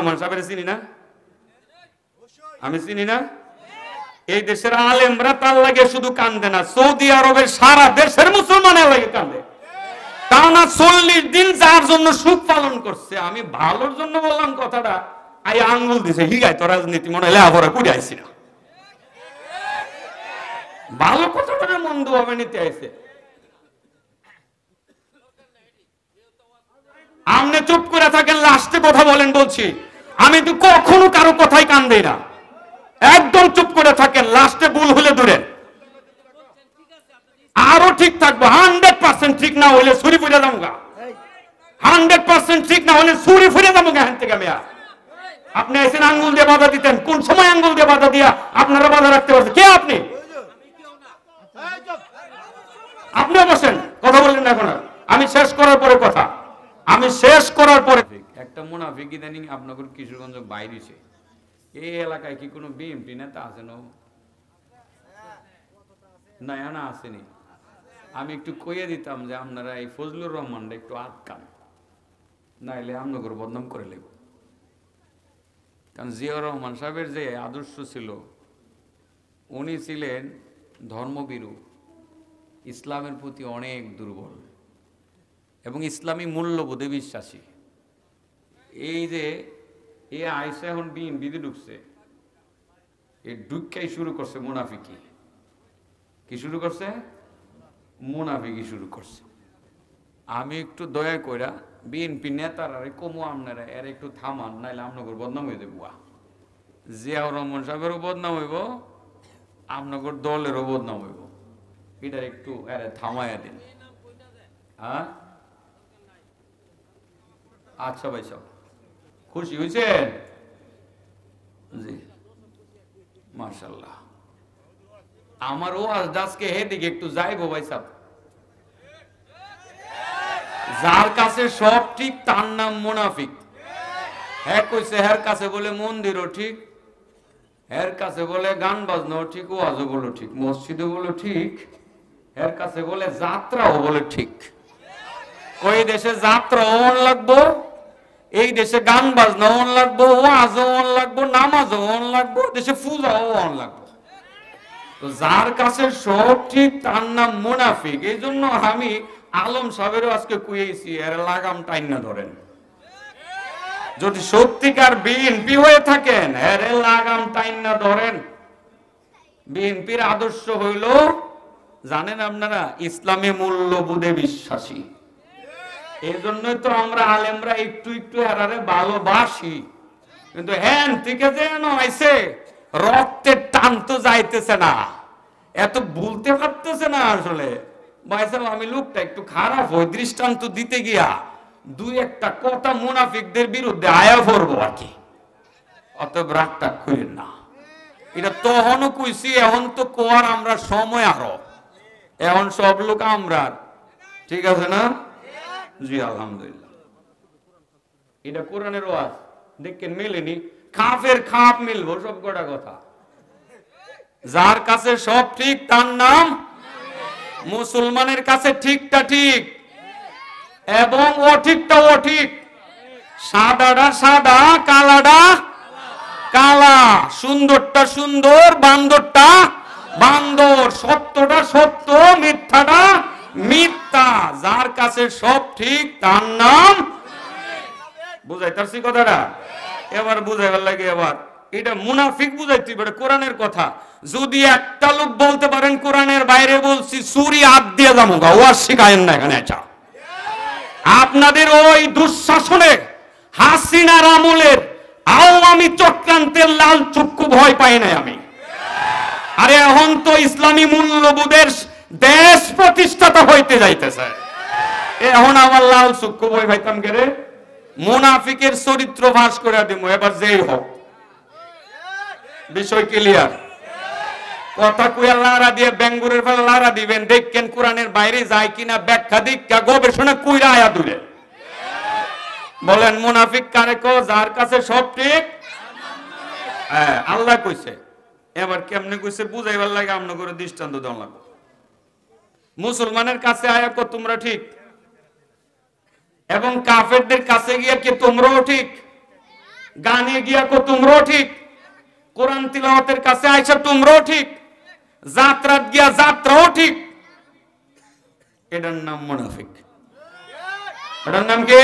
রহমান সাহেবের চিনি না? আমি চিনি না? এই দেশের আলেমরা তার লাগে শুধু কান্দে না, সৌদি আরবের সারা দেশের মুসলমানের লাগে কান্দে। টানা 40 দিন যার জন্য সুখ পালন করছে। আমি ভালোর জন্য বললাম কথাটা, আই আঙ্গুল দিছে হিগায় তো রাজনীতি মনে হলে আবার কুড়ে আইছি না, ভালো কথাটা মন্দ ভাবে নিতে আইছে। আপনি চুপ করে থাকেন, লাস্টে কথা বলেন বলছি। আমি তো কখনো কারো কথাই কান দেই না, একদম চুপ করে থাকেন, লাস্টে ভুল হলে দূরে আরো ঠিক থাকবো। 100% ঠিক না হলে ছুরি ফুরে যাবো গা, 100% ঠিক না হলে ছুরি ফুরে যাবো গা হ্যান থেকে। মেয়া আপনি এসেন আঙ্গুল দিয়ে বাধা দিতেন, কোন সময় আঙ্গুল দিয়ে বাধা দিয়া আপনারা বাধা রাখতে পারছেন? কে আপনি? আপনিও বসেন, কথা বললেন না এখন। আমি শেষ করার পরে কথা, আমি শেষ করার পরে। একটা মুনাফিক ইদানিং আপনাদের কিশোরগঞ্জ বাইরেছে, এই এলাকায় কি কোনো বিএমপি নেতা আছে না? না আসেনি। আমি একটু কইয়ে দিতাম যে আপনারা এই ফজলুর রহমানটা একটু আটকান, নাইলে আপনাদের বদনাম করে লেব। কারণ জিয়াউর রহমান সাহেবের যে আদর্শ ছিল, উনি ছিলেন ধর্মভীরু, ইসলামের প্রতি অনেক দুর্বল এবং ইসলামী মূল্যবোধে বিশ্বাসী। এই যে এ আইসা এখন বিএনপিতে ঢুকছে, এই ঢুকাই শুরু করছে মুনাফিকি। কি শুরু করছে? মুনাফিকি শুরু করছে। আমি একটু দয়া কইরা বিএনপি নেতারা কমু, আপনারা এর একটু থামান, নাইলে আপনাদের বদনাম হয়ে যাবো। জিয়াউর রহমান সাহেবেরও বদনাম হইব, আপনাদের দলেরও বদনাম হইব। এটা একটু এর থামাইয়া দিন। হ্যাঁ আচ্ছা ভাই সব খুশি হয়েছেন? জি মাশাআল্লাহ। আমার ওয়াজ আজকে হেদিকে একটু যাইবো ভাই সাহেব। যার কাছে সব ঠিক তার নাম মুনাফিক। হ্যাঁ কইছে হের কাছে বলে মন্দিরও ঠিক, হের কাছে বলে গান বাজনাও ঠিক, ওয়াজও বলো ঠিক, মসজিদও বলো ঠিক, এর কাছে বলে যাত্রাও বলে ঠিক। ওই দেশে যাত্রা অন লাগবো, এই দেশে গান বাজনা অন লাগবো, ওয়াজও অন লাগবো, নামাজও অন লাগবো, দেশে পূজাও অন লাগবো। তো যার কাছে সব ঠিক তার নাম মুনাফিক। এই জন্য আমি আলম সাহেবেরও আজকে কুয়েছি, এর লাগাম টাইনা ধরেন। যদি সত্যিকার বিএনপি হয়ে থাকেন, এর লাগাম টাইনা ধরেন। বিএনপির আদর্শ হইল জানেন আপনারা, ইসলামী মূল্যবোধে বিশ্বাসী। এই জন্যই তো আমরা আলেমরা একটু একটু হারারে ভালোবাসি। কিন্তু হ্যান থেকে যেন আইছে রক্তের টান তো যাইতেছে না, এত বলতে পারতেছে না। আসলে ভাইসাল আমি লোকটা একটু খারাপ হই, দৃষ্টান্ত দিতে গিয়া দুই একটা কথা মুনাফিকদের বিরুদ্ধে আয়া পড়বো আর কি। অতএব রাগটা করেন না, এটা তখনও কইছি, এখন তো কোয়ার আমরা সময় আরো, এখন সব লোক আমরা, ঠিক আছে না? জি আলহামদুলিল্লাহ। এটা কোরআনের ওয়াজ দেখেন, মেলেনি খাপের খাপ মিলবো সব কটা কথা। যার কাছে সব ঠিক তার নাম মুসলমানের কাছে ঠিকটা ঠিক এবং অঠিকটা অঠিক, সাদাটা সাদা, কালাটা কালা, সুন্দরটা সুন্দর, বান্দরটা বান্দর, সত্যটা সত্য, মিথ্যাটা মিথ্যা। যার কাছে সব ঠিক তার নাম। বুঝাইতারছি কথাটা? এবার বুঝাইবার লাগে। এবার এটা মুনাফিক বুঝাইতে পারে কোরআনের কথা। যদি একটা লোক বলতে পারেন কোরআনের বাইরে বলছি, চুরি হাত দিয়ে যাবো গা, ওয়াজ শিখায়েন না এখানে। আচ্ছা, আপনাদের ওই দুঃশাসনে হাসিনার আমলের আওয়ামী চক্রান্তের লাল চক্ষু ভয় পাই নাই আমি। আরে এখন তো ইসলামী মূল্যবোধের দেশ প্রতিষ্ঠাতা হইতে যাইতেছে, এখন আমার লাল চক্ষু ভয় পাইতাম কে রে? মুনাফিকের চরিত্র ভাস করে দিব। এবার যেই হোক, বিষয় ক্লিয়ার। কথা কুয়া লারা দিয়ে বেঙ্গুরের ফেলা লারা দিবেন, দেখেন কোরআনের বাইরে যায় কিনা, ব্যাখ্যা দীক্ষা গবেষণা কুইরা আয়া দুলে বলেন মুনাফিক কারে কো? যার কাছে সব ঠিক। হ্যাঁ আল্লাহ কইছে। এবার কেমনে কইছে বুঝাইবার লাগে আমনে করে দৃষ্টান্ত দেওয়া লাগবে। মুসলমানের কাছে আয়া কো তোমরা ঠিক, এবং কাফেরদের কাছে গিয়ে কি তোমরাও ঠিক? গানে গিয়া কো তোমরাও ঠিক, কোরআন তিলাওয়াতের কাছে আইসা তোমরাও ঠিক, যাত্রাত গিয়া যাত্রাও ঠিক। এটার নাম মুনাফিক। এটার নাম কি?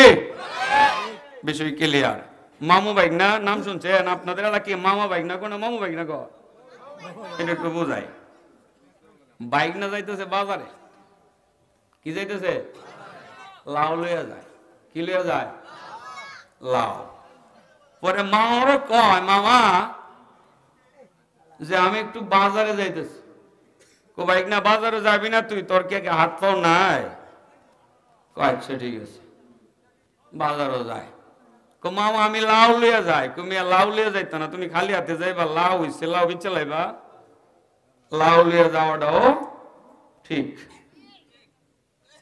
বিষয় ক্লিয়ার। মামু বাইক না নাম শুনছেন আপনাদের এলাকায়? মামা বাইক না কোন মামু বাইক না কো, এটা একটু বোঝাই। বাইক না যাইতেছে বাজারে, কি যাইতেছে? লাউ লইয়া যায়। কি লইয়া যায়? লাউ। পরে মামারও কয়, মামা যে আমি একটু বাজারে যাইতেছি। কো বাইক না বাজারে যাবি না তুই, তোর কে হাত পাও নাই? আচ্ছা ঠিক আছে, বাজারও যায়। কো মামা আমি লাউ লইয়া যাই। তুমি লাউ লইয়া যাইতা না, তুমি খালি হাতে যাইবা, লাউ হইছে লাউ বিচে লাইবা, লাউ লইয়া যাওয়াটাও ঠিক।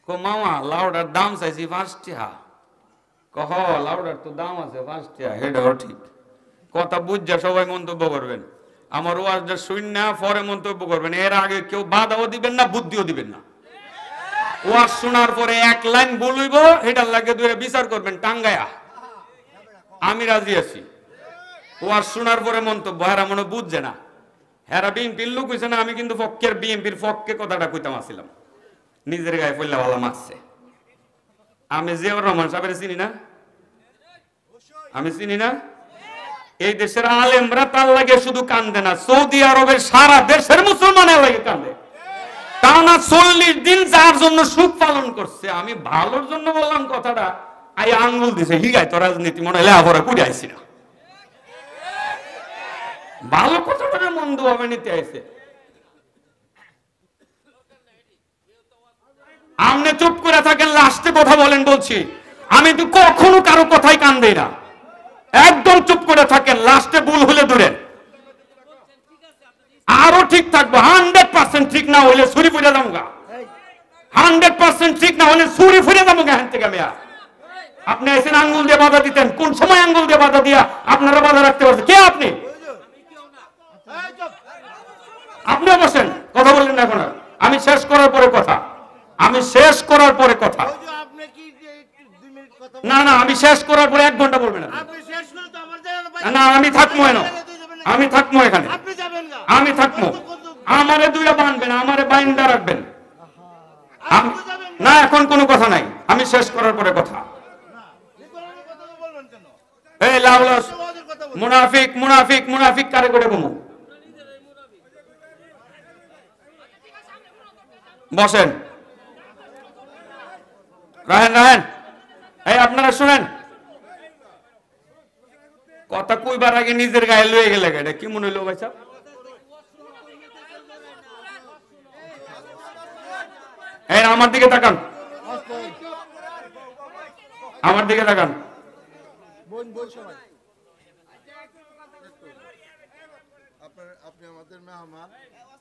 কো মামা লাউটার দাম চাইছি 5 টাকা। কহ লাউটার তো দাম আছে 5 টাকা, এটাও ঠিক। কথা বুঝা সবাই মন্তব্য করবেন, আমার ওয়াজটা শুননা পরে মন্তব্য করবেন। এর আগে কেউ বাধাও দিবেন না, বুদ্ধিও দিবেন না। ওয়াজ শোনার পরে এক লাইন বলইব, এটার লাগে দুইটা বিচার করবেন টাঙ্গায়া। আমি রাজি আছি। ওয়াজ শোনার পরে মন্তব্য, হেরা মনে বুঝছে না, হেরা বিএনপির লোক হইছে না। আমি কিন্তু বিএনপির পক্ষে কথাটা কইতাম আসছিলাম, নিজের গায়ে পড়লে ভালো মারছে। আমি জিয়াউর রহমান সাহেবের চিনি না? আমি চিনি না? এই দেশের আলেমরা তার লাগে শুধু কান্দে না, সৌদি আরবের সারা দেশের মুসলমানের লাগে কান্দে। টানা 40 দিন যার জন্য সুখ পালন করছে। আমি ভালোর জন্য বললাম কথাটা, আই আঙ্গুল দিছে হিগায় তো রাজনীতি মনে হলে আবার কুড়ে আইছি না। ভালো কথাটা মন্দ ভাবে নিতে আইছে। আপনি চুপ করে থাকেন, লাস্টে কথা বলেন বলছি। আমি তো কখনো কারো কথাই কান দেই না, একদম চুপ করে থাকেন। লাস্টে ভুল হলে দূরে আরো ঠিক থাকবো। 100% ঠিক না হলে ছুরি ফুটে যাবো গা। 100% ঠিক না হলে ছুরি ফুটে যাবো গা। হ্যাঁ থেকে মেয়া আপনি এসে আঙ্গুল দিয়ে বাধা দিতেন, কোন সময় আঙ্গুল দিয়ে বাধা দিয়া আপনারা বাধা রাখতে পারছেন? কে আপনি? আপনি বসেন, কথা বললেন না এখন। আমি শেষ করার পরে কথা, আমি শেষ করার পরে কথা। না না, আমি শেষ করার পরে 1 ঘন্টা বলবেন না। না আমি থাকবো এখানে, আমি থাকবো এখানে, আমি থাকবো। আমারে দুইটা বানবেন, আমারে বাইন্দা রাখবেন না। এখন কোনো কথা নাই, আমি শেষ করার পরে কথা। এই লাউলাস মুনাফিক মুনাফিক মুনাফিক কারে করে বমু? বসেন, রাহেন রাহেন। এই আপনারা শুনেন, কথা কইবার আগে নিজের গায়ে লয়ে গেলে এটা কি মনে হইলো ভাই সাহেব? এই আমার দিকে তাকান, আমার দিকে তাকান। আপনি আমাদের মেহমান,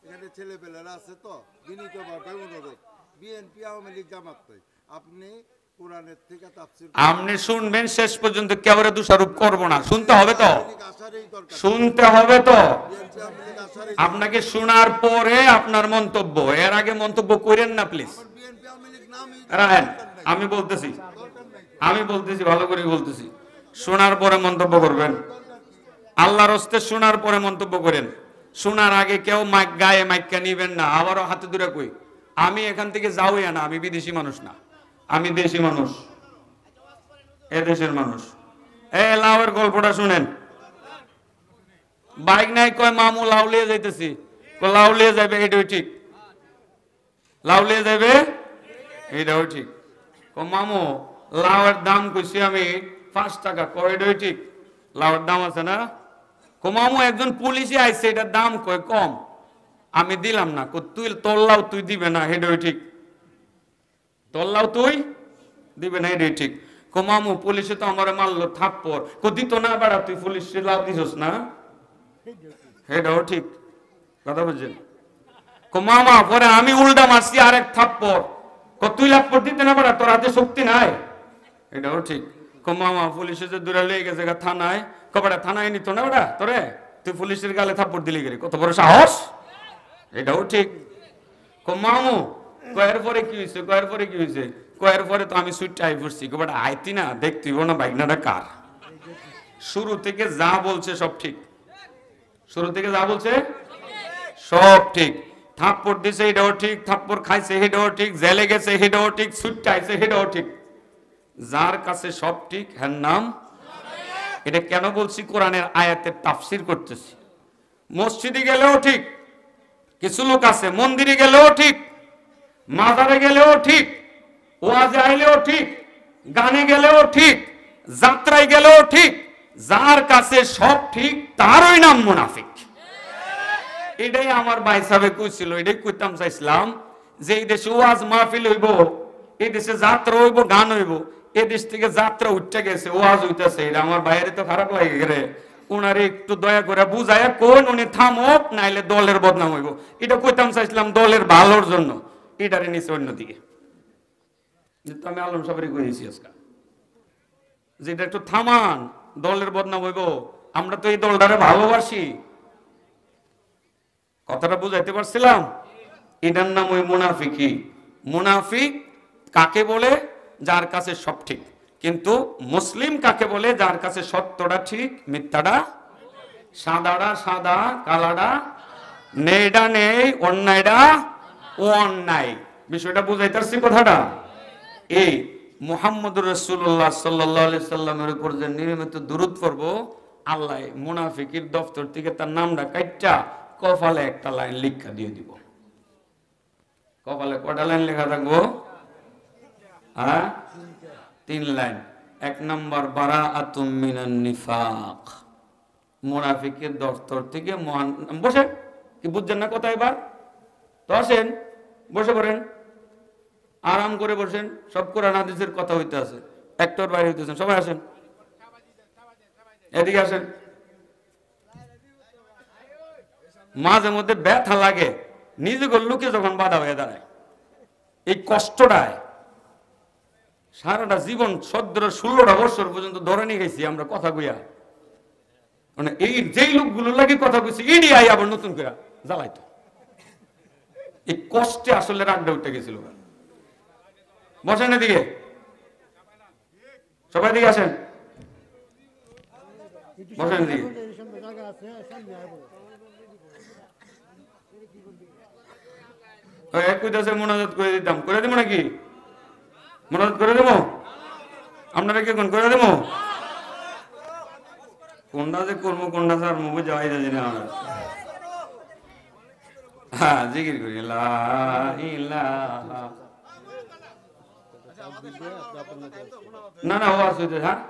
এখানে ছেলেপেলেরা আছে তো, বিনীতভাবে অনুরোধ, বিএনপি আওয়ামী লীগ জামাত নয়, আপনি কোরআনের থেকে তাফসীর আপনি শুনবেন শেষ পর্যন্ত, কেবরে দোষারোপ করব না। শুনতে হবে তো, শুনতে হবে তো। আপনাকে শোনার পরে আপনার মন্তব্য, এর আগে মন্তব্য করেন না প্লিজ। রাহেন, আমি বলতেছি, আমি বলতেছি, ভালো করে বলতেছি। শোনার পরে মন্তব্য করবেন, আল্লাহর হস্তে শোনার পরে মন্তব্য করেন। শোনার আগে কেউ মাইক গায়ে মাইকা নিবেন না। আবারও হাতে দূরে কই, আমি এখান থেকে যাওই না, আমি বিদেশি মানুষ না, আমি দেশি মানুষ, এ দেশের মানুষ। এই লাউয়ের গল্পটা শুনেন। বাইক নাই, কয় মামু লাউলিয়ে যাইতেছি। লাউলিয়ে যাবে, এটাও ঠিক। লাউলিয়ে যাবে, এটাও ঠিক। মামু লাউয়ের দাম কইছি আমি 5 টাকা। কয় এটাও ঠিক, লাউয়ের দাম আছে না? মামু একজন পুলিশে আইছে, এটার দাম কয় কম, আমি দিলাম না। তুই তোর লাউ তুই দিবে না, এটাও ঠিক। তোর লাউ তুই দিবে না, এটাই ঠিক। মামু পুলিশে তো আমার মারলো থাপ্পড়। দিত না বাড়া, তুই পুলিশে লাউ দিছস না, এটাও ঠিক। কথা বুঝছেন? মামা পরে আমি উল্টা মারছি আরেক থাপ্পড়। তুই লাপ্পড় দিতে না বাড়া, তোর হাতে শক্তি নাই, এটাও ঠিক। মামা পুলিশে যে দূরে লেগে গেছে থানায়, কবাটা থানায় নিত না ওটা তোরে, তুই পুলিশের গালে থাপ্পড় দিলি গেলি, কত বড় সাহস, এটাও ঠিক। মামু কয়ের পরে কি হয়েছে, কয়ের পরে কি হয়েছে? কয়ের পরে তো আমি সুইট আই পড়ছি। কবাটা আইতি না দেখতে না বাইকনাটা কার, শুরু থেকে যা বলছে সব ঠিক, শুরু থেকে যা বলছে সব ঠিক। থাপ্পড় দিছে এটাও ঠিক, থাপ্পড় খাইছে এটাও ঠিক, জেলে গেছে এটাও ঠিক, ছুট্টাইছে এটাও ঠিক। যার কাছে সব ঠিক হ্যাঁ নাম। এটা কেন বলছি? কোরআনের আয়াতের তাফসির করতেছি। মসজিদে গেলেও ঠিক, কিছু লোক আছে মন্দিরে গেলেও ঠিক, মাজারে গেলেও ঠিক, ওয়াজে আইলেও ঠিক, গানে গেলেও ঠিক, যাত্রায় গেলেও ঠিক। যার কাছে সব ঠিক তারই নাম মুনাফিক। এটাই আমার ভাই সাহেব কইছিল, এটাই কইতাম চাইছিলাম যে এই দেশে ওয়াজ মাহফিল হইব, এই দেশে যাত্রা হইব, গান হইব। এই দেশ থেকে যাত্রা উঠতে গেছে, ওয়াজ হইতেছে, এটা আমার ভাইয়ের তো খারাপ লাগে গেলে। উনারে একটু দয়া করে বুঝায় কোন উনি থামক, নাইলে দলের বদনাম হইব। এটা কইতাম চাইছিলাম দলের ভালোর জন্য, এটারে নিচে অন্যদিকে। আমি আলম সাহেবের কইছি আজকে যে এটা একটু থামান, দলের বদনাম হইব। আমরা তো এই দলটারে ভালোবাসি। কথাটা বুঝাইতে পারছিলাম? এটার নাম ওই মুনাফিকি। মুনাফিক কাকে বলে? যার কাছে সব ঠিক। কিন্তু মুসলিম কাকে বলে? যার কাছে সত্যটা ঠিক, মিথ্যাটা, সাদাটা সাদা, কালাটা নেইটা নেই, অন্যায়টা অন্যায়। বিষয়টা বুঝাইতে পারছি কথাটা? এই মুহাম্মদুর রাসূলুল্লাহ সাল্লাল্লাহু আলাইহি সাল্লামের উপর যে নিয়মিত দুরূদ পড়ব, আল্লাহ মুনাফিকের দফতর থেকে তার নামটা কাইট্টা কপালে একটা লাইন লিখা দিয়ে দিব। কপালে কয়টা লাইন লেখা থাকবো? হ্যাঁ, 3 লাইন। 1 নম্বর বারাআতুম মিনান নিফাক, মুনাফিকের দফতর থেকে বসেন। কি বুঝছেন না কথা? এবার তো আসেন, বসে পড়েন, আরাম করে বসেন। সব কোরআন হাদিসের কথা হইতে আছে, একটার বাইরে হইতেছেন। সবাই আসেন, এদিকে আসেন। মাঝে মধ্যে ব্যথা লাগে নিজেকে লোকে যখন বাধা হয়ে দাঁড়ায়। এই কষ্টটায় সারাটা জীবন 16টা বছর পর্যন্ত ধরে নিয়ে গেছি আমরা কথা কইয়া। মানে এই যেই লোকগুলো লাগে কথা কইছি, এডি আই আবার নতুন করে জ্বালাইতো। এই কষ্টে আসলে রাগটা উঠে গেছিল। বসেন এদিকে, সবাই দিকে আসেন, বসেন এদিকে। মোনাজাত করে দিতাম, করে দেবো নাকি? মোনাজাত করে দেবো? আপনারা কি কোন করে দেবো? কোনটা যে করবো কোনটা স্যার মুখে যাওয়াই যাচ্ছে না আমরা। হ্যাঁ, জিকির করি লা ইলাহা। না না, ওয়াজ হইতে। হ্যাঁ,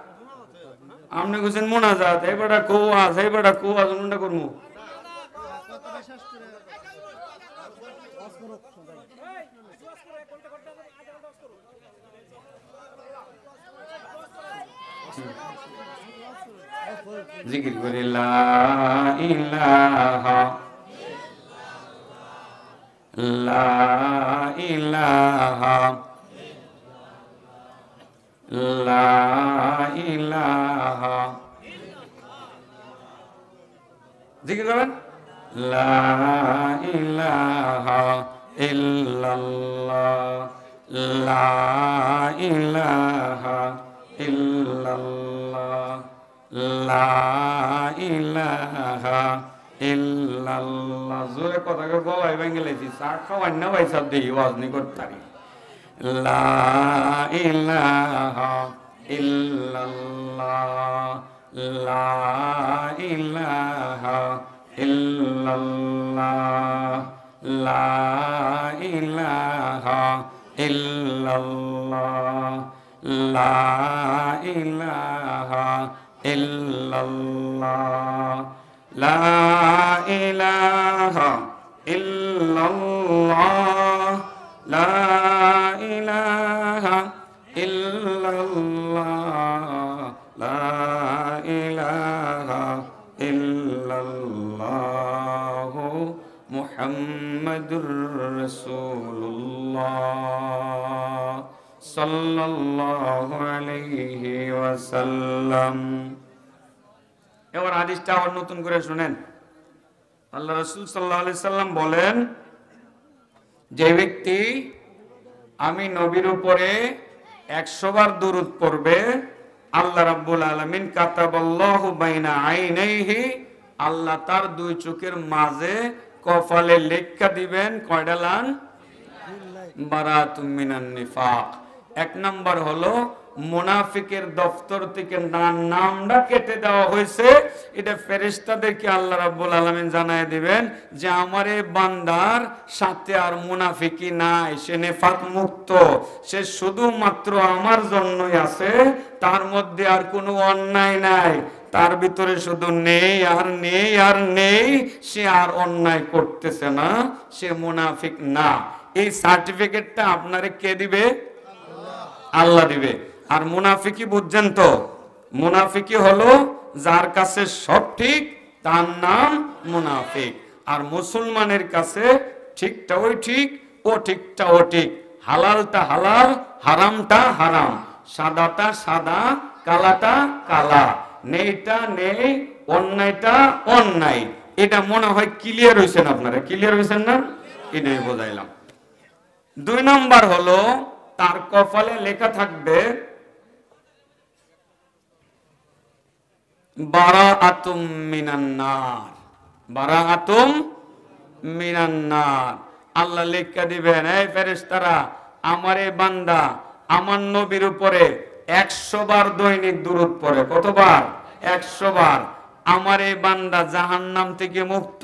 আপনি কইছেন মোনাজাত, এইবারটা কোয়াজ, এইবারটা কোয়াজ, কোনটা করবো? জিকির করি লা ইলাহা, লা ইলাহা, লা ইলাহা। জিকির করেন লা ইলাহা ইল্লাল্লাহ, লা ইলাহা ইল্লাল্লাহ, লা ইলাহা ইল্লাল্লাহ। জোরে কথা কই, গলায় ভেঙে লেছি। চা খাওয়াই না ভাই সব দেই, ওয়াজ নি করতারি। লা ইলাহা ইল্লাল্লাহ, লা ইলাহা ইল্লাল্লাহ, লা ইলাহা ইল্লাল্লাহ, লা ইলাহা ইল্লাল্লাহ, লা ইলাহা ইল্লাল্লাহ, লা ইলাহা ইল্লাল্লাহ, লা ইলাহা ইল্লাল্লাহ, মুহাম্মাদুর রাসূলুল্লাহ সাল্লাল্লাহু আলাইহি ওয়াসাল্লাম। এবার হাদিসটা আবার নতুন করে শুনেন। আল্লাহ রাসূল সাল্লাল্লাহু আলাইহি সাল্লাম বলেন, যে ব্যক্তি আমি নবীর উপরে 100 বার দুরূদ পড়বে, আল্লাহ রাব্বুল আলামিন কাতাবাল্লাহু বাইনা আইনাইহি, আল্লাহ তার দুই চোখের মাঝে কপালে লেখা দিবেন কয়টা লাইন? বারাতুম মিনান নিফাক। এক নাম্বার হলো মুনাফিকের দফতর থেকে নামটা কেটে দেওয়া হয়েছে। এটা ফেরেশতাদেরকে আল্লাহ রাব্বুল আলামিন জানায় দিবেন যে আমার এই বান্দার সাথে আর মুনাফিকি নাই, সে নেফাক মুক্ত, সে শুধুমাত্র আমার জন্যই আছে, তার মধ্যে আর কোনো অন্যায় নাই, তার ভিতরে শুধু নেই আর নেই আর নেই, সে আর অন্যায় করতেছে না, সে মুনাফিক না। এই সার্টিফিকেটটা আপনারে কে দিবে? আল্লাহ দিবে। আর মুনাফিকি বুঝছেন তো? মুনাফিকি হলো যার কাছে সব ঠিক তার নাম মুনাফিক। আর মুসলমানের কাছে ঠিকটা ওই ঠিক, ও ঠিকটা ও ঠিক, হালালটা হালাল, হারামটা হারাম, সাদাটা সাদা, কালাটা কালা, নেইটা নেই, অন্যায়টা অন্যায়। এটা মনে হয় ক্লিয়ার হয়েছেন আপনারা? ক্লিয়ার হয়েছেন না? এটাই বোঝাইলাম। দুই নাম্বার হলো তার কপালে লেখা থাকবে বারাআতুম মিনান নার, বারাআতুম মিনান নার। আল্লাহ লেখা দিবেন, এই ফেরেশতারা আমার এই বান্দা আমার নবীর উপরে 100 বার দৈনিক দুরূদ পড়ে। কতবার? 100 বার। আমার এই বান্দা জাহান্নাম থেকে মুক্ত,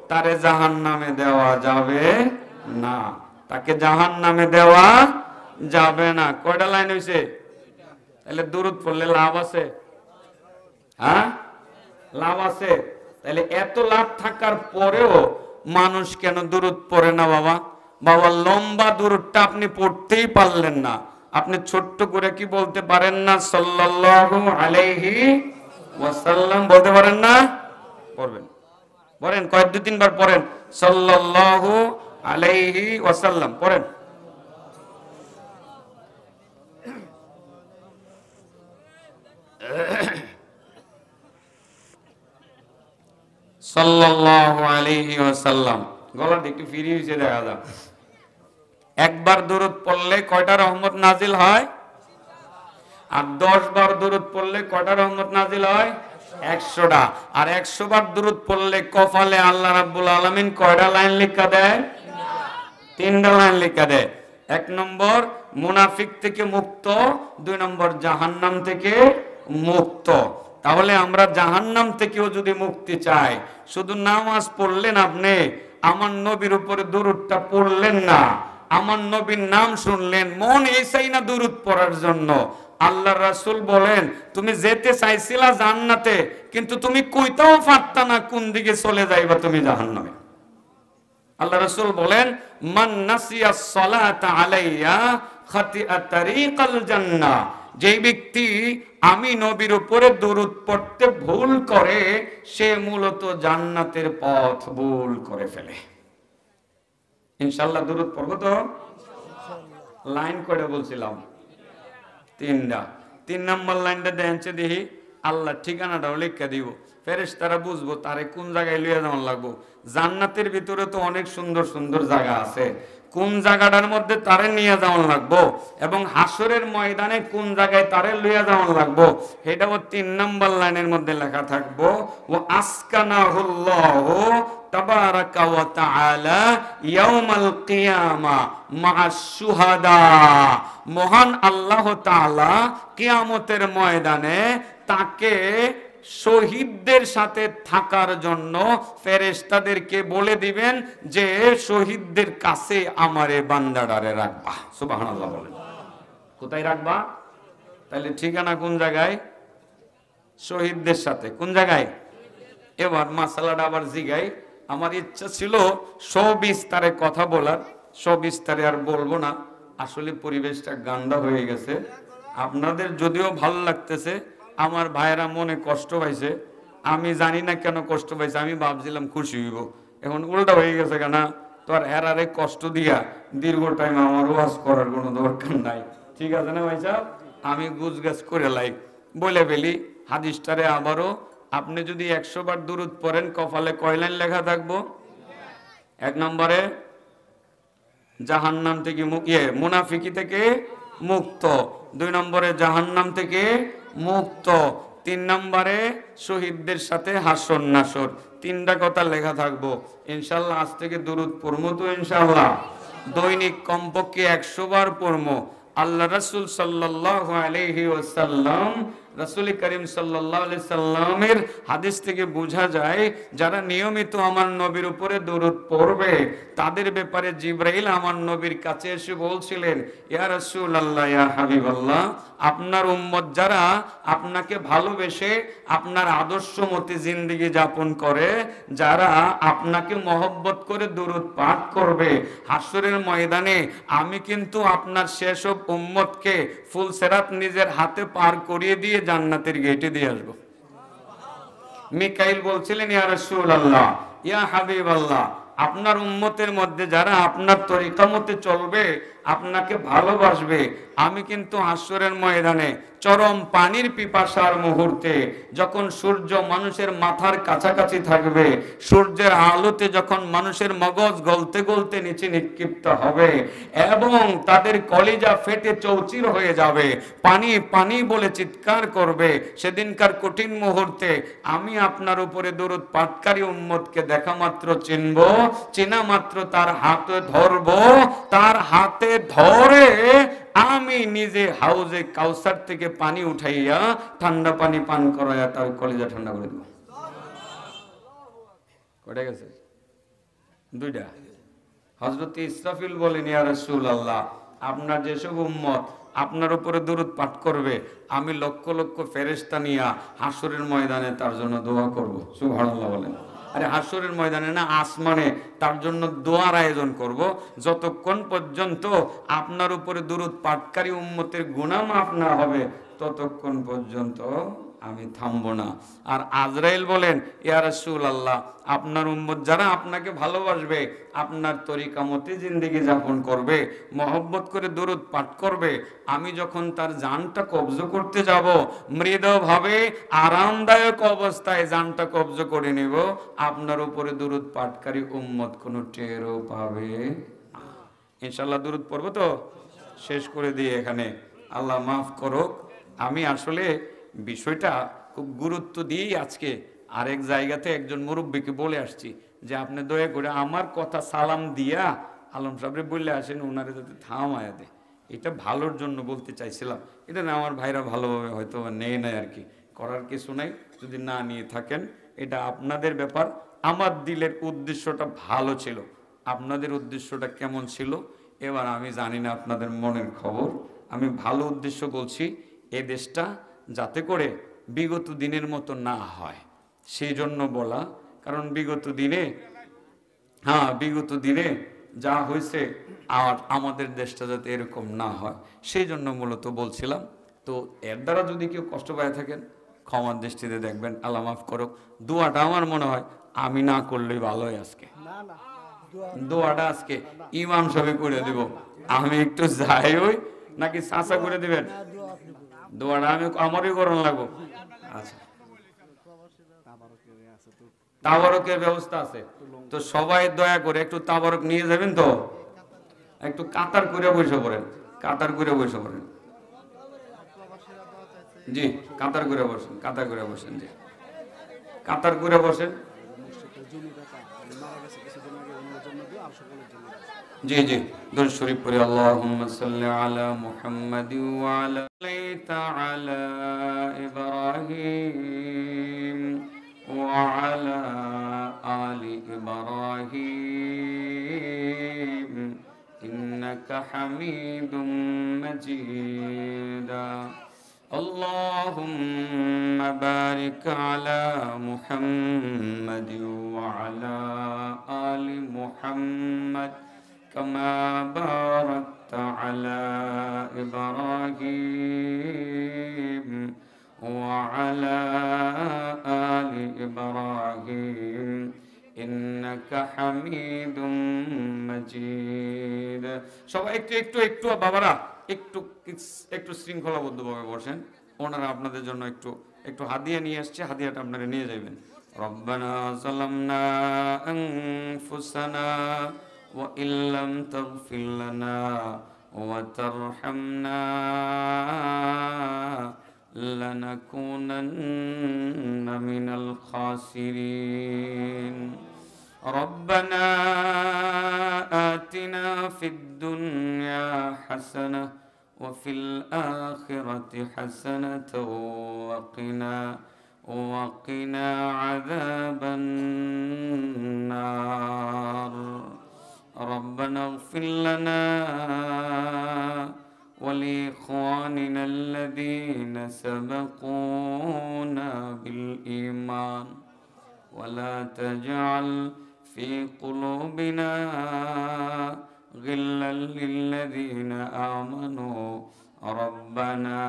তারে জাহান্নামে দেওয়া যাবে না, তাকে জাহান্নামে দেওয়া যাবে না। কয়টা লাইন হইছে? তাহলে দুরূদ পড়লে লাভ আছে? হ্যাঁ, লাভ আছে। তাহলে এত লাভ থাকার পরেও মানুষ কেন দুরূদ পড়ে না? বাবা বাবা লম্বা দুরূদটা আপনি পড়তেই পারলেন না, আপনি ছোট্ট করে কি বলতে পারেন না সাল্লাল্লাহু আলাইহি ওয়াসাল্লাম? বলতে পারেন না? পড়বেন, পড়েন, কয়েক 2-3 বার পড়েন সাল্লাল্লাহু আলাইহি ওয়াসাল্লাম, পড়েন। সাল্লাল্লাহু আলাইহি ওয়াসাল্লাম। গলাটা একটু ফিরিয়ে হয়েছে দেখা যায়। একবার দুরূদ পড়লে কয়টা রহমত নাজিল হয়? আর 10 বার দুরূদ পড়লে কয়টা রহমত নাজিল হয়? 100টা। আর 100 বার দুরূদ পড়লে কপালে আল্লাহ রাব্বুল আলামিন কয়টা লাইন লেখা দেয়? 3টা লাইন লেখা দেয়। 1 নম্বর মুনাফিক থেকে মুক্ত, 2 নম্বর জাহান্নাম থেকে মুক্ত। তাহলে আমরা জাহান্নাম থেকেও যদি মুক্তি চাই, শুধু নামাজ পড়লেন আপনি, আমার নবীর উপরে দুরূদটা পড়লেন না, আমার নবীর নাম শুনলেন, মন এসেই না দুরূদ পড়ার জন্য। আল্লাহ রাসূল বলেন তুমি যেতে চাইছিলা জান্নাতে, কিন্তু তুমি কইতাও পারতা না কোন দিকে চলে যাইবা তুমি জাহান্নামে। আল্লাহ রাসূল বলেন মান নাসিয়াস সালাতা আলাইয়া খাতিয়া তারিকাল জান্নাহ, যে ব্যক্তি আমি নবীর উপরে দুরূদ পড়তে ভুল করে, সে মূলত জান্নাতের পথ ভুল করে ফেলে। ইনশাআল্লাহ দুরূদ পড়ব তো? লাইন করে বলছিলাম 3টা। 3 নম্বর লাইনটা দেনছে দেখি, আল্লাহ ঠিকানাটাও লিখে দিব, ফেরেশতারা বুঝবো তারে কোন জায়গায় লইয়া যাওয়ার লাগবো। জান্নাতের ভিতরে তো অনেক সুন্দর সুন্দর জায়গা আছে, কোন জায়গাটার মধ্যে তারে নিয়ে যাওয়ার লাগবো এবং হাসরের ময়দানে কোন জায়গায় তারে লইয়া যাওয়ার লাগবো, এটাও 3 নম্বর লাইনের মধ্যে লেখা থাকবো। ও আসকানাহুল্লাহু তাবারাকা ওয়া তাআলা ইয়াউমাল কিয়ামা মা'আশ শুহাদা, মহান আল্লাহ তাআলা কিয়ামতের ময়দানে তাকে শহীদদের সাথে থাকার জন্য ফেরেশতাদেরকে বলে দিবেন যে শহীদদের কাছে আমারে বান্দাটারে রাখবা। সুবহানাল্লাহ বলেন। কোথায় রাখবা? তাহলে ঠিকানা কোন জায়গায়? শহীদদের সাথে। কোন জায়গায়? এবার মাসালাটা আবার জিগাই। আমার ইচ্ছা ছিল সবিস্তারে কথা বলার, সবিস্তারে আর বলবো না, আসলে পরিবেশটা গান্ডা হয়ে গেছে। আপনাদের যদিও ভালো লাগতেছে, আমার ভাইয়েরা মনে কষ্ট পাইছে, আমি জানি না কেন কষ্ট পাইছে, আমি ভাবছিলাম খুশি হইব, এখন উল্টা হয়ে গেছে কেন। তো আর এরারে কষ্ট দিয়া দীর্ঘ টাইম আমার ওয়াজ করার কোনো দরকার নাই, ঠিক আছে না ভাই সাহেব? আমি গুজগাছ করে লাই বলে ফেলি হাদিসটারে আবারও। আপনি যদি 100 বার দুরূদ পড়েন, কপালে কয় লাইন লেখা থাকবো? 1 নম্বরে জাহান্নাম থেকে মুনাফিকি থেকে মুক্ত, 2 নম্বরে জাহান্নাম থেকে মুক্ত, 3 নম্বরে শহীদদের সাথে হাসর নাসর। 3টা কথা লেখা থাকবো ইনশাল্লাহ। আজ থেকে দুরূদ পড়বো তো ইনশাল্লাহ, দৈনিক কমপক্ষে 100 বার পড়বো। আল্লাহ রাসূল সাল্লাল্লাহু আলাইহি ওয়াসাল্লাম, রাসূল করিম সাল্লাল্লাহু আলাইহি সাল্লামের হাদিস থেকে বোঝা যায় যারা নিয়মিত আমার নবীর উপরে দরুদ পড়বে তাদের ব্যাপারে জিবরাইল আমার নবীর কাছে এসে বলছিলেন, ইয়া রাসূলুল্লাহ, ইয়া হাবিবাল্লাহ, আপনার উম্মত যারা আপনাকে ভালোবেসে আপনার আদর্শ মতে জিন্দেগি যাপন করে, যারা আপনাকে মহব্বত করে দরুদ পাঠ করবে, হাসরের ময়দানে আমি কিন্তু আপনার সেসব উম্মতকে ফুলসেরাত নিজের হাতে পার করিয়ে দিয়ে জান্নাতের গেটে দিয়ে আসবো। মিকাইল বলছিলেন, ইয়া রাসূলুল্লাহ, ইয়া হাবিবাল্লাহ, আপনার উম্মতের মধ্যে যারা আপনার তরিকা মতে চলবে, আপনাকে ভালোবাসবে, আমি কিন্তু হাসরের ময়দানে চরম পানির পিপাসার মুহূর্তে যখন সূর্য মানুষের মাথার কাছাকাছি থাকবে, সূর্যের আলোতে যখন মানুষের মগজ গলতে গলতে নিচে নিক্ষিপ্ত হবে এবং তাদের কলিজা ফেটে চৌচির হয়ে যাবে, পানি পানি বলে চিৎকার করবে, সেদিনকার কঠিন মুহূর্তে আমি আপনার উপরে দরুদ পাঠকারী উম্মতকে দেখা মাত্র চিনব, চেনা মাত্র তার হাতে ধরব, তার হাতে ধরে আমি নিজে হাউজে কাউসার থেকে পানি উঠাইয়া ঠান্ডা পানি পান করাইয়া তার কলিজা ঠান্ডা করে দেব। কয়টা গেছে? 2টা। হযরত ইসরাফিল বলেন, ইয়া রাসূলুল্লাহ, আপনার যেসব উম্মত আপনার উপরে দরুদ পাঠ করবে আমি লক্ষ লক্ষ ফেরেশতা নিয়া হাসরের ময়দানে তার জন্য দোয়া করব। সুবহানাল্লাহ বলেন। আরে হাসরের ময়দানে না, আসমানে তার জন্য দোয়ার আয়োজন করব। যতক্ষণ পর্যন্ত আপনার উপরে দরুদ পাঠকারী উম্মতের গুনাহ মাফ না হবে ততক্ষণ পর্যন্ত আমি থামবো না। আর আজরাইল বলেন, ইয়া রাসূলুল্লাহ, আপনার উম্মত যারা আপনাকে ভালোবাসবে, আপনার তরিকা মতে জিন্দেগি যাপন করবে, মহব্বত করে দরুদ পাঠ করবে, আমি যখন তার জানটা কবজ করতে যাব, মৃদুভাবে আরামদায়ক অবস্থায় জানটা কবজ করে নেব, আপনার উপরে দরুদ পাঠকারী উম্মত কোনো টেরও পাবে না। ইনশাআল্লাহ দরুদ পড়ব তো? শেষ করে দিয়ে এখানে, আল্লাহ মাফ করুক। আমি আসলে বিষয়টা খুব গুরুত্ব দিয়েই আজকে আরেক জায়গাতে একজন মুরব্বীকে বলে আসছি যে আপনি দয়া করে আমার কথা সালাম দিয়া আলম সাহেবরে বললে আসেন, ওনারে যাতে থামায়া দেয়। এটা ভালোর জন্য বলতে চাইছিলাম। এটা না আমার ভাইরা ভালোভাবে হয়তো নেই নাই আর কি, করার কিছু নাই, যদি না নিয়ে থাকেন এটা আপনাদের ব্যাপার। আমার দিলের উদ্দেশ্যটা ভালো ছিল, আপনাদের উদ্দেশ্যটা কেমন ছিল এবার আমি জানি না, আপনাদের মনের খবর। আমি ভালো উদ্দেশ্য বলছি, এই দেশটা যাতে করে বিগত দিনের মতো না হয় সেই জন্য বলা। কারণ বিগত দিনে যা হয়েছে আর আমাদের দেশটা যাতে এরকম না হয় সেই জন্য মূলত বলছিলাম। তো এর দ্বারা যদি কেউ কষ্ট পায় থাকেন ক্ষমার দৃষ্টিতে দেখবেন, আল্লাহ মাফ করুক। দোয়াটা আমার মনে হয় আমি না করলেই ভালো হয়। আজকে দোয়াটা আজকে ইমাম সাহেব করে দিব, আমি একটু যাই হই নাকি চাচা করে দিবেন? দোয়াটা আমি আমারই করণ লাগবো। আচ্ছা, তাবারকের ব্যবস্থা আছে তো সবাই দয়া করে একটু তাবারক নিয়ে যাবেন তো, একটু কাতার করে বসে পড়েন, কাতার করে বসে পড়েন। জি, কাতার করে বসেন, কাতার করে বসেন, জি কাতার করে বসেন। জি জি, দরুদ শরীফ পড়ি। আল্লাহুম্মা সাল্লি আলা মুহাম্মাদি ওয়া আলা আলা ইব্রাহিম ওয়া আলা আলি ইব্রাহিম ইন্নাকা হামিদুম মাজিদ। اللهم بارك على محمد وعلى آل محمد كما باركت على إبراهيم وعلى آل إبراهيم إنك حميد مجيد। সবাই একটু একটু একটু বাবারা একটু একটু শৃঙ্খলাবদ্ধভাবে বসেন। ওনারা আপনাদের জন্য একটু একটু হাদিয়া নিয়ে আসছে, হাদিয়াটা আপনারা নিয়ে যাবেন। রব্বানা যালামনা আনফুসানা ওয়া ইল্লাম তাগফির লানা وترحمنا لنكونن من الخاسرين ربنا آتنا في الدنيا حسنة وفي الآخرة حسنة وقنا عذاب النار ربنا اغفر لنا ولإخواننا الذين سبقونا بالإيمان ولا تجعل في قلوبنا غلا للذين آمنوا ربنا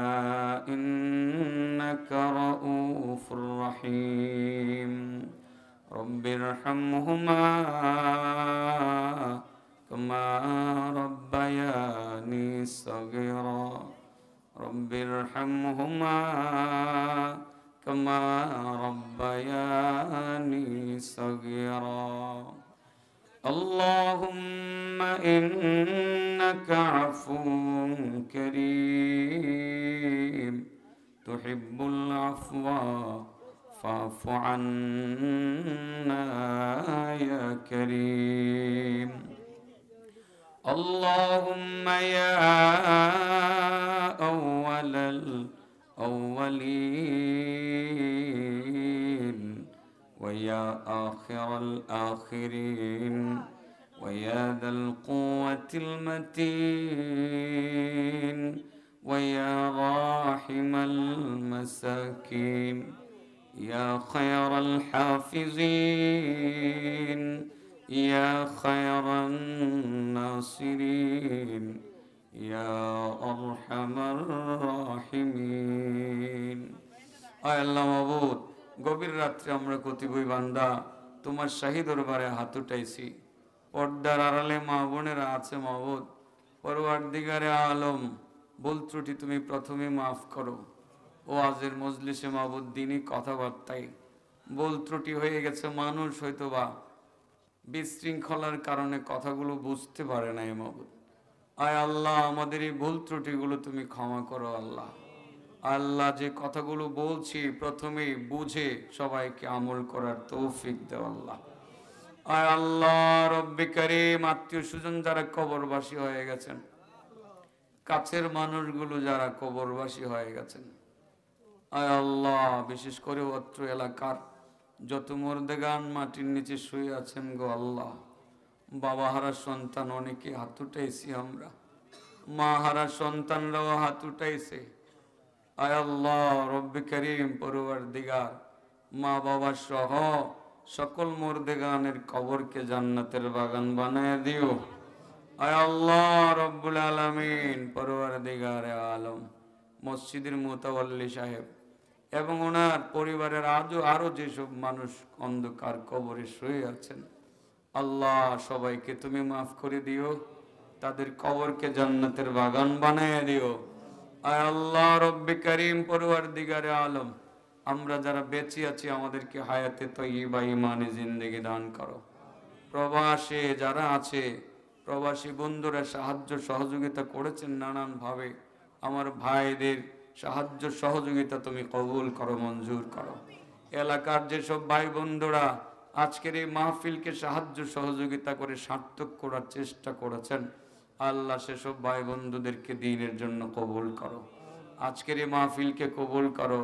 إنك رؤوف رحيم رب ارحمهما كما ربياني صغيرا رب ارحمهما كما ربياني صغيرا اللهم إنك عفو كريم تحب العفو فاعف عنا يا كريم اللهم يا أول الأولين ويا آخر الآخرين ويا ذا القوة المتين ويا راحم المساكين يا خير الحافظين يا خير الناصرين يا أرحم الراحمين আয় আল্লাহ মাবুদ গভীর রাত্রে আমরা কতিপয় বান্দা তোমার শাহী দরবারে হাত উঠাইছি পর্দার আড়ালে মা বোনেরা আছে মাবুদ পরওয়ারদিগারে আলম ভুল ত্রুটি তুমি প্রথমে মাফ করো ও আজের মজলিসে মাবুদ দিনই কথাবার্তায় ভুল ত্রুটি হয়ে গেছে মানুষ হয়তোবা বিশৃঙ্খলার কারণে কথাগুলো বুঝতে পারে না মাবুদ আয় আল্লাহ আমাদের এই ভুল ত্রুটিগুলো তুমি ক্ষমা করো আল্লাহ আল্লাহ যে কথাগুলো বলছি প্রথমেই বুঝে সবাইকে আমল করার তৌফিক দাও আল্লাহ আয় আল্লাহ রব্বে কারীম আত্মীয় স্বজন যারা কবরবাসী হয়ে গেছেন কাছের মানুষগুলো যারা কবরবাসী হয়ে গেছেন আয় আল্লাহ বিশেষ করে অত্র এলাকার যত মুর্দেগান মাটির নিচে শুয়ে আছেন গো আল্লাহ বাবা হারা সন্তান অনেকে হাত উঠাইছি আমরা মা হারা সন্তানরাও হাত উঠাইছে আয় আল্লাহ রব্বে কারীম পরওয়ারদিগার মা বাবা সহ সকল মুর্দেগানের কবরকে জান্নাতের বাগান বানায় দিও আয় আল্লাহ রব্বুল আলামিন পরওয়ারদিগারে আলম মসজিদের মুতাওয়াল্লি সাহেব এবং ওনার পরিবারের আরো যেসব মানুষ অন্ধকার কবরে শুয়ে আছেন আল্লাহ সবাইকে তুমি মাফ করে দিও তাদের কবরকে জান্নাতের বাগান বানায় দিও আয় আল্লাহ রব্বে কারীম পরওয়ারদিগারে আলম আমরা যারা বেঁচে আছি আমাদেরকে হায়াতে তয়্যিবা ঈমানে জিন্দেগি দান করো প্রবাসে যারা আছে প্রবাসী বন্ধুরা সাহায্য সহযোগিতা করেছেন নানান ভাবে আমার ভাইদের সাহায্য সহযোগিতা তুমি কবুল করো মঞ্জুর করো এলাকার যেসব ভাই বন্ধুরা আজকের এই মাহফিলকে সাহায্য সহযোগিতা করে সার্থক করার চেষ্টা করেছেন আল্লাহ সেসব ভাই বন্ধুদেরকে দ্বীনের জন্য কবুল করো আজকের এই মাহফিলকে কবুল করো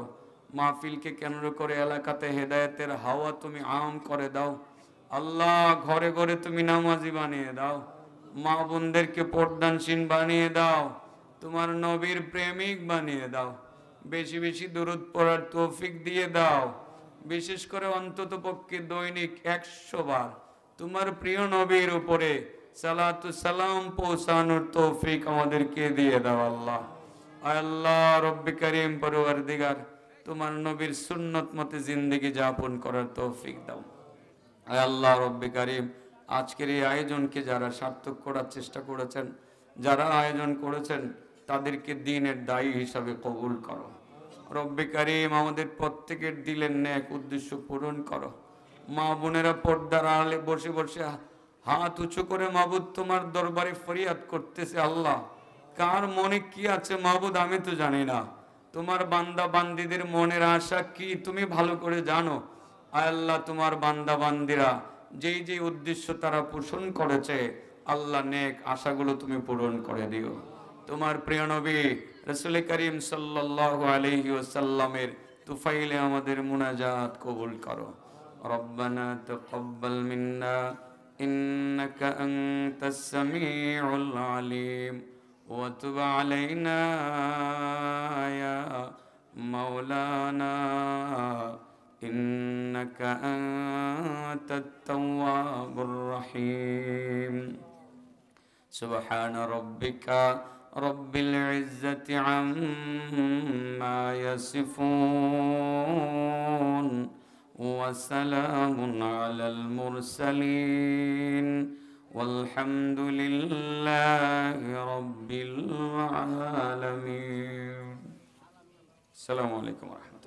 মাহফিলকে কেন্দ্র করে এলাকাতে হেদায়েতের হাওয়া তুমি আম করে দাও আল্লাহ ঘরে ঘরে তুমি নামাজি বানিয়ে দাও মা বোনদেরকে পর্দানশীল বানিয়ে দাও তোমার নবীর প্রেমিক বানিয়ে দাও বেশি বেশি দুরূদ পড়ার তৌফিক দিয়ে দাও বিশেষ করে অন্তত পক্ষে দৈনিক 100 বার তোমার প্রিয় নবীর উপরে সালাতু সালাম পৌঁছানোর তৌফিক আমাদেরকে দিয়ে দাও আল্লাহ আল্লাহ রব্বে কারীম পরওয়ারদিগার তোমার নবীর সুন্নত মতে জিন্দেগি যাপন করার তৌফিক দাও আল্লাহ রব্বে কারীম আজকের এই আয়োজনকে যারা সার্থক করার চেষ্টা করেছেন যারা আয়োজন করেছেন তাদেরকে দ্বীনের দায়ী হিসাবে কবুল করো রব্বে কারীম আমাদের প্রত্যেকের দিলের নেক উদ্দেশ্য পূরণ করো মা বোনেরা পর্দার আড়ালে বসে বসে হাত উঁচু করে মাবুদ তোমার দরবারে ফরিয়াদ করতেছে আল্লাহ কার মনে কি আছে মাহবুদ আমি তো জানি না, তোমার বান্দা বান্দিদের মনের আশা কি তুমি ভালো করে জানো। আয় আল্লাহ, তোমার বান্দা বান্দিরা যেই যেই উদ্দেশ্য তারা পোষণ করেছে, আল্লাহ নেক আশাগুলো তুমি পূরণ করে দিও। তোমার প্রিয় নবী রাসূল করিম সাল্লাল্লাহু আলাইহি ওয়াসাল্লামের তুফাইলে আমাদের মুনাজাত কবুল করো। রব্বানা তাকাব্বাল মিন্না ইন্নাকা আনতাস সামিউল আলিম ওয়া তুব আলাইনা ইয়া মাওলানা ইন্নাকা আনতাত তাওয়াবুর রহিম। সুবহানা রাব্বিকা রব্বিল ইজ্জাতি আম্মা ইয়াসিফুন ওয়া সালামুন আলাল মুরসালিন ওয়ালহামদুলিল্লাহি রাব্বিল আলামিন। আসসালামু আলাইকুম ওয়া রাহমাতুল্লাহ।